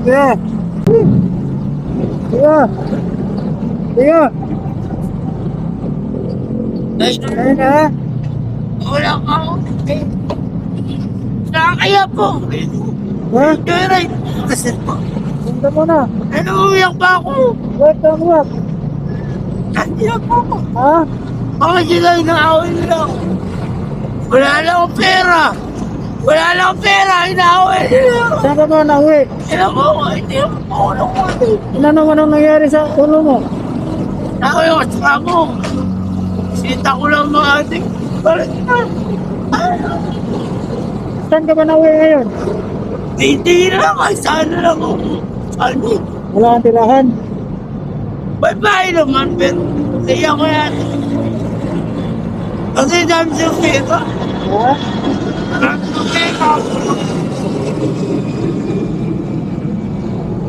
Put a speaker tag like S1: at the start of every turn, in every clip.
S1: Yeah. Yeah. Yeah. Ayun na.
S2: Wala ka ako. Nakakaya po.
S1: Ha?
S2: Joyride. Kasi po.
S1: Punta mo na.
S2: Ano, umiyak pa ako.
S1: Wait, come up.
S2: Nandiyan po ako.
S1: Ha?
S2: Bakit sila inaaway nila ako? Wala lang akong pera. Wala lang akong pera. Inaaway nila ako.
S1: Saan ka ba nauwi?
S2: Kaya po, hindi ako makulong ko.
S1: Ano naman ang nangyari sa ulo mo?
S2: Ako yung ako. Sita ko lang mga ating. Bakit na?
S1: Saan ka ba nauwi ngayon?
S2: Hindi na lang. Sana lang ako. Sana.
S1: Wala kang tirahan.
S2: Bye-bye naman, pero kaya ko yan. Kasi dami siyang pera.
S1: Ha?
S2: Marami ng pera.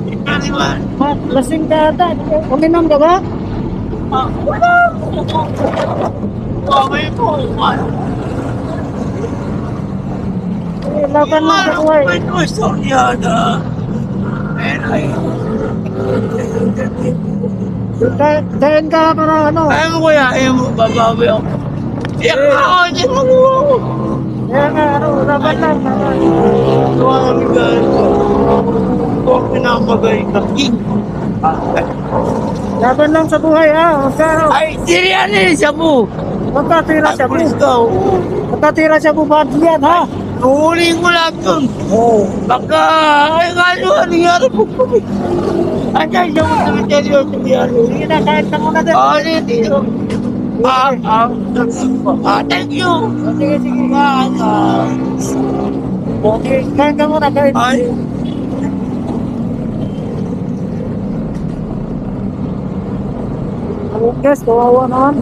S2: Ipaniwan.
S1: Ma, lasing ka ata. Uminom ka ba?
S2: Wala. Okay po.
S1: Laban lang sa buhay.
S2: Ano ko istoryada? Pero ay...
S1: Kain ka para ano.
S2: Kaya mo kuya, ayaw mo, babawi ako. Iyak ako, hindi mo ako.
S1: Kaya nga, ano, laban lang.
S2: Tuwa kami guys. Huwag pinamagay ka.
S1: Laban lang sa buhay, ha? Huwag ka, ano.
S2: Ay, siriyan eh, sabu.
S1: Magkatira siya po.
S2: Pulis ka.
S1: Magkatira siya po ba yan, ha?
S2: Nuhuling ko lang yun.
S1: Oo.
S2: Baka, ay nga nyo, nangyari po kami. Andiyan siya mo sa misteryo sa biyari.
S1: Sige na, kain ka muna din.
S2: Hindi. Thank you.
S1: Sige, sige.
S2: Ah,
S1: Okay, kain ka muna, kain.
S2: ay,
S1: Guys, kawawa naman.